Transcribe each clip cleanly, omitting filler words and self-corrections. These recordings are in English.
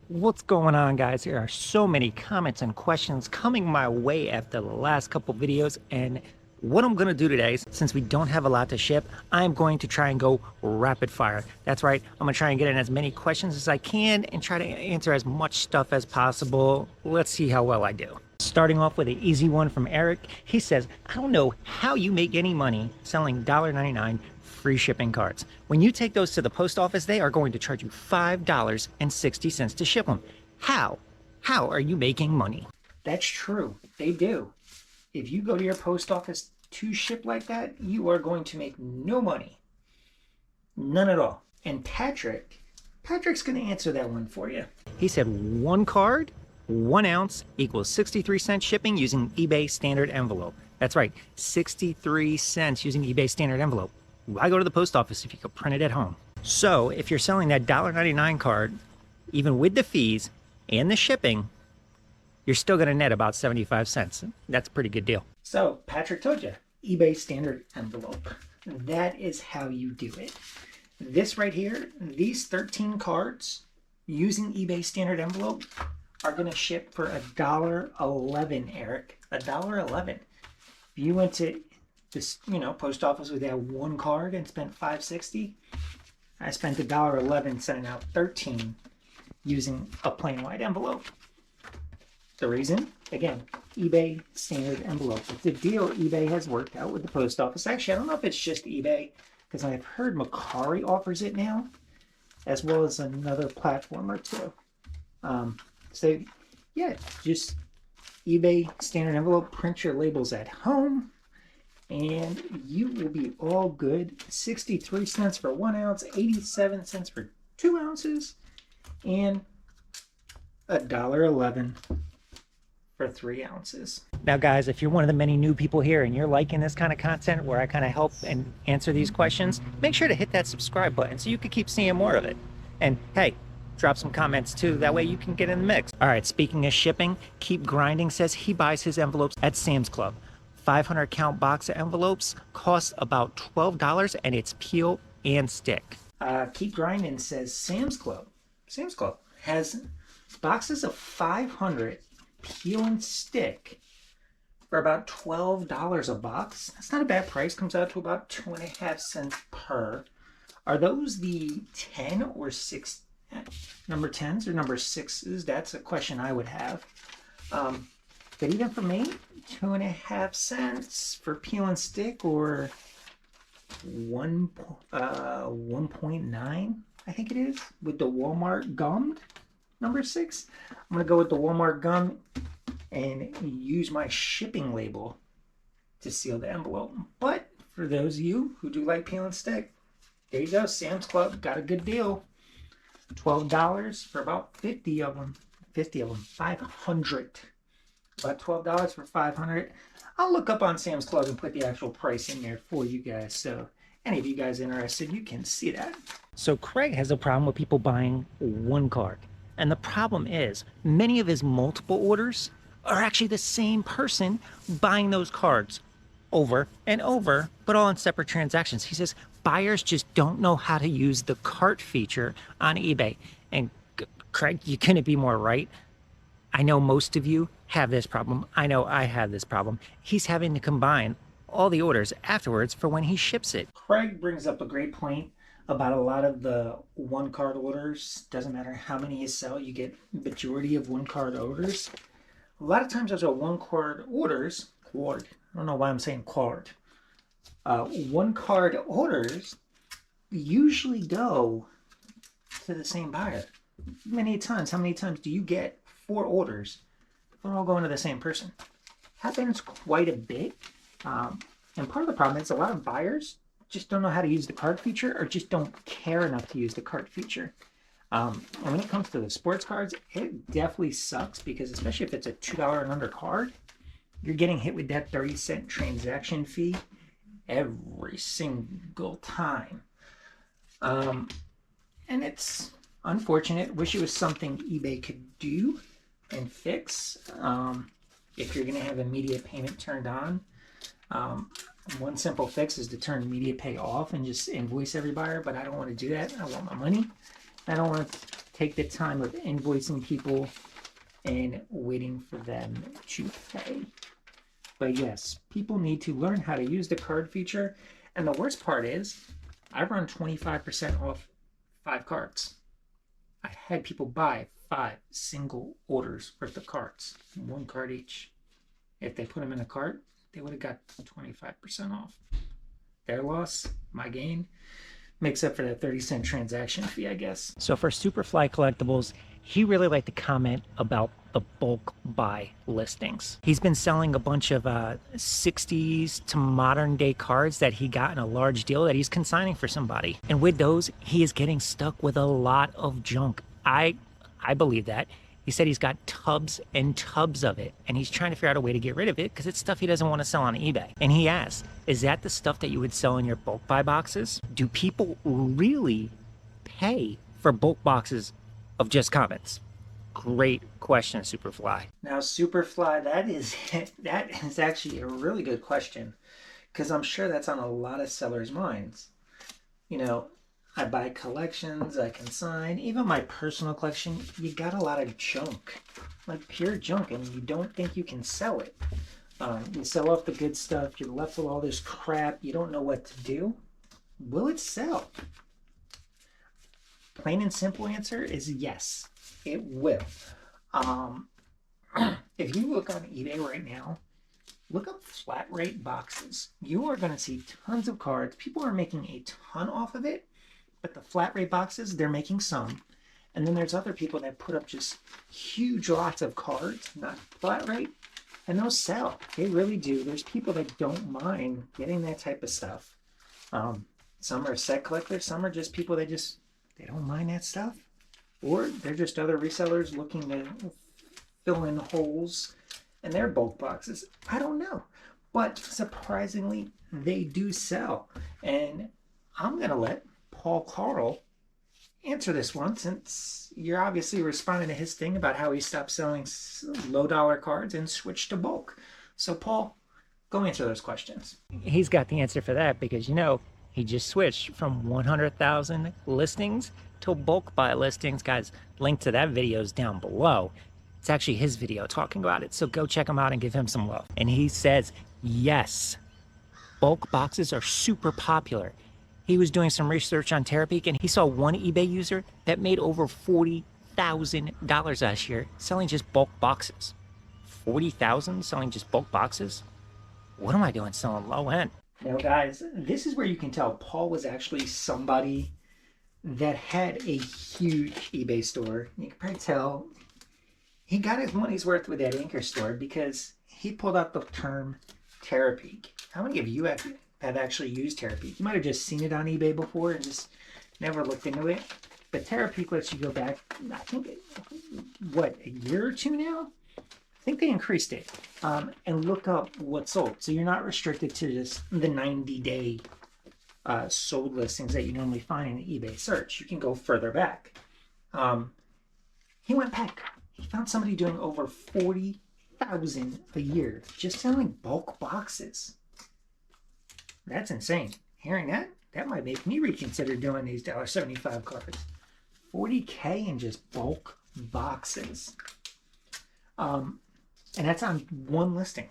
What's going on, guys? There are so many comments and questions coming my way after the last couple videos, and what I'm going to do today, since we don't have a lot to ship, I'm going to try and go rapid fire. That's right, I'm going to try and get in as many questions as I can and try to answer as much stuff as possible. Let's see how well I do. Starting off with an easy one from Eric. He says, I don't know how you make any money selling $1.99 free shipping cards. When you take those to the post office, they are going to charge you $5.60 to ship them. How? How are you making money? That's true. They do. If you go to your post office to ship like that, you are going to make no money. None at all. And Patrick's going to answer that one for you. He said one card, 1 ounce equals 63 cents shipping using eBay standard envelope. That's right, 63 cents using eBay standard envelope. Why go to the post office if you could print it at home? So if you're selling that $1.99 card, even with the fees and the shipping, you're still going to net about 75 cents. That's a pretty good deal. So Patrick told you, eBay standard envelope. That is how you do it. This right here, these 13 cards using eBay standard envelope are going to ship for $1.11, Eric. $1.11. If you went to this, post office with that one card and spent $5.60, I spent $1.11 sending out 13 using a plain white envelope. The reason, again, eBay standard envelope. It's a deal eBay has worked out with the post office. Actually, I don't know if it's just eBay, because I've heard Mercari offers it now, as well as another platform or two. So yeah, just eBay standard envelope, print your labels at home, and you will be all good. 63 cents for 1 ounce, 87 cents for 2 ounces, and $1.11 for 3 ounces. Now, guys, if you're one of the many new people here and you're liking this kind of content where I kind of help and answer these questions, make sure to hit that subscribe button so you can keep seeing more of it. And hey, drop some comments too, that way you can get in the mix. All right, speaking of shipping, Keep Grinding says he buys his envelopes at Sam's Club. 500 count box of envelopes costs about $12, and it's peel and stick. Keep Grinding says Sam's Club has boxes of 500 peel and stick for about $12 a box. That's not a bad price. Comes out to about 2.5 cents per. Are those the 10 or 6 number 10s or number 6s? That's a question I would have. But even for me, 2.5 cents for peel and stick, or 1.9, I think it is, with the Walmart gummed number 6. I'm gonna go with the Walmart gum and use my shipping label to seal the envelope. But for those of you who do like peel and stick, there you go. Sam's Club got a good deal. $12 for about 50 of them. 500. About $12 for 500. I'll look up on Sam's Club and put the actual price in there for you guys. So any of you guys interested, you can see that. So Craig has a problem with people buying one card. And the problem is, many of his multiple orders are actually the same person buying those cards over and over, but all in separate transactions. He says buyers just don't know how to use the cart feature on eBay. And Craig, you couldn't be more right. I know most of you have this problem. I know I have this problem. He's having to combine all the orders afterwards for when he ships it. Craig brings up a great point about a lot of the one card orders. Doesn't matter how many you sell, you get majority of one card orders. A lot of times those are one card orders. I don't know why I'm saying card. One card orders usually go to the same buyer. Many times, how many times do you get 4 orders? They're all going to the same person. Happens quite a bit. And part of the problem is a lot of buyers just don't know how to use the cart feature, or just don't care enough to use the cart feature. And when it comes to the sports cards, it definitely sucks, because especially if it's a $2 and under card, you're getting hit with that 30-cent transaction fee every single time. And it's unfortunate. Wish it was something eBay could do and fix. If you're going to have immediate payment turned on, one simple fix is to turn immediate pay off and just invoice every buyer. But I don't want to do that. I want my money. I don't want take the time of invoicing people and waiting for them to pay. But yes, people need to learn how to use the card feature. And the worst part is, I run 25% off 5 cards. I had people buy 5 single orders worth of cards, 1 card each. If they put them in a cart, they would have got 25% off. Their loss, my gain, makes up for that 30-cent transaction fee, I guess. So for Superfly Collectibles, he really liked to comment about the bulk buy listings. He's been selling a bunch of 60s to modern day cards that he got in a large deal that he's consigning for somebody. And with those, he is getting stuck with a lot of junk. I believe that. He said he's got tubs and tubs of it, and he's trying to figure out a way to get rid of it because it's stuff he doesn't want to sell on eBay. And he asked, is that the stuff that you would sell in your bulk buy boxes? Do people really pay for bulk boxes of just comments? Great question, Superfly. Now, Superfly, that is actually a really good question, because I'm sure that's on a lot of sellers' minds. You know, I buy collections, I consign, even my personal collection, you got a lot of junk, like pure junk, and you don't think you can sell it. You sell off the good stuff, you're left with all this crap, you don't know what to do. Will it sell? Plain and simple answer is yes, it will. If you look on eBay right now, look up flat rate boxes. You are going to see tons of cards. People are making a ton off of it. But the flat rate boxes, they're making some. And then there's other people that put up just huge lots of cards, not flat rate, and those sell. They really do. There's people that don't mind getting that type of stuff. Some are set collectors, some are just people that they don't mind that stuff. Or they're just other resellers looking to fill in holes in their bulk boxes. I don't know. But surprisingly, they do sell. And I'm going to let Paul Carl answer this one, since you're obviously responding to his thing about how he stopped selling low dollar cards and switched to bulk. So Paul, go answer those questions. He's got the answer for that because, you know, he just switched from 100,000 listings to bulk buy listings. Guys, link to that video is down below. It's actually his video talking about it, so go check him out and give him some love. And he says, yes, bulk boxes are super popular. He was doing some research on Terapeak, and he saw one eBay user that made over $40,000 last year selling just bulk boxes. 40,000 selling just bulk boxes? What am I doing selling low end? Now, guys, this is where you can tell Paul was actually somebody that had a huge eBay store. You can probably tell he got his money's worth with that Anchor store because he pulled out the term Terapeak. How many of you have actually used Terapeak? You might have just seen it on eBay before and just never looked into it. But Terapeak lets you go back, I think, what, a year or two now? I think they increased it. And look up what's sold. So you're not restricted to just the 90-day sold listings that you normally find in the eBay search. You can go further back. He went back. He found somebody doing over $40,000 a year just selling bulk boxes. That's insane. Hearing that, that might make me reconsider doing these $1.75 cards. $40K in just bulk boxes. And that's on one listing.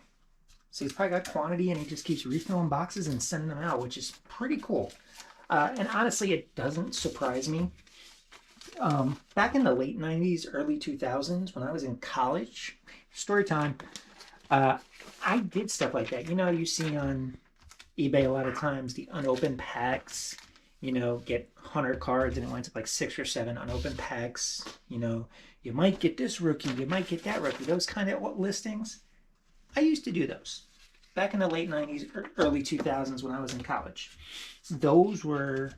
So he's probably got quantity and he just keeps refilling boxes and sending them out, which is pretty cool. And honestly, it doesn't surprise me. Back in the late 90s, early 2000s, when I was in college, story time, I did stuff like that. You know, you see on eBay a lot of times the unopened packs, you know, get 100 cards and it winds up like 6 or 7 unopened packs. You know, you might get this rookie, you might get that rookie, those kind of listings. I used to do those back in the late 90s, early 2000s when I was in college. Those were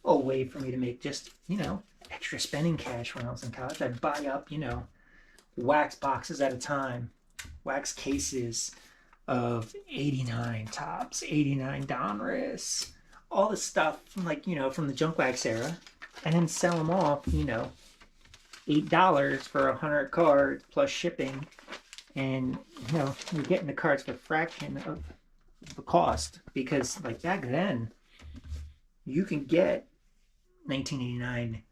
a way for me to make just, you know, extra spending cash when I was in college. I'd buy up, you know, wax boxes at a time, wax cases of 89 Topps, 89 Donruss, all this stuff from, like, you know, from the junk wax era, and then sell them off, you know, $8 for 100 cards plus shipping, and, you know, you're getting the cards for a fraction of the cost, because, like, back then, you can get 1989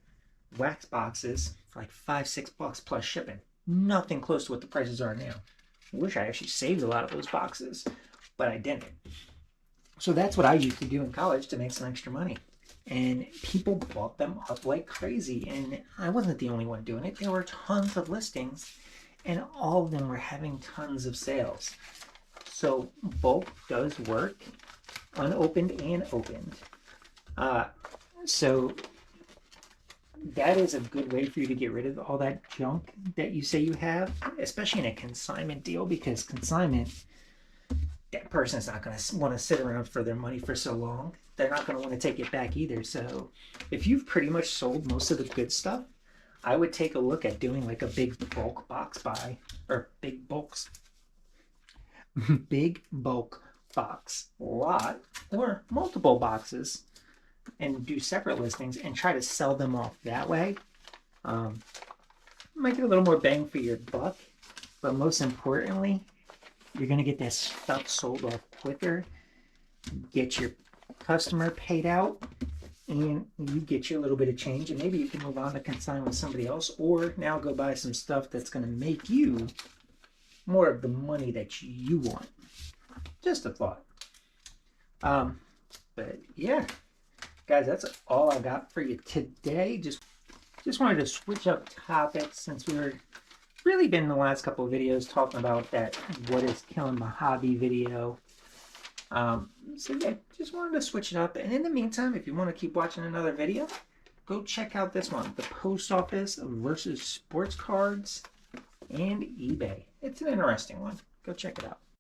wax boxes for like $5-6 plus shipping. Nothing close to what the prices are now. I wish I actually saved a lot of those boxes, but I didn't. So that's what I used to do in college to make some extra money. And people bought them up like crazy. And I wasn't the only one doing it. There were tons of listings, and all of them were having tons of sales. So bulk does work, unopened and opened. So that is a good way for you to get rid of all that junk that you say you have, especially in a consignment deal, because consignment, that person's not going to want to sit around for their money for so long. They're not going to want to take it back either. So if you've pretty much sold most of the good stuff, I would take a look at doing like a big bulk box buy, or big bulk box lot, or multiple boxes, and do separate listings and try to sell them off that way. Might get a little more bang for your buck, but most importantly, you're going to get that stuff sold off quicker, get your customer paid out, and you get your little bit of change, and maybe you can move on to consign with somebody else, or now go buy some stuff that's going to make you more of the money that you want. Just a thought. But yeah, guys, that's all I got for you today. Just wanted to switch up topics, since we were really been in the last couple of videos talking about that what is killing my hobby video. So yeah, just wanted to switch it up. And in the meantime, if you want to keep watching another video, go check out this one, the post office versus sports cards and eBay. It's an interesting one. Go check it out.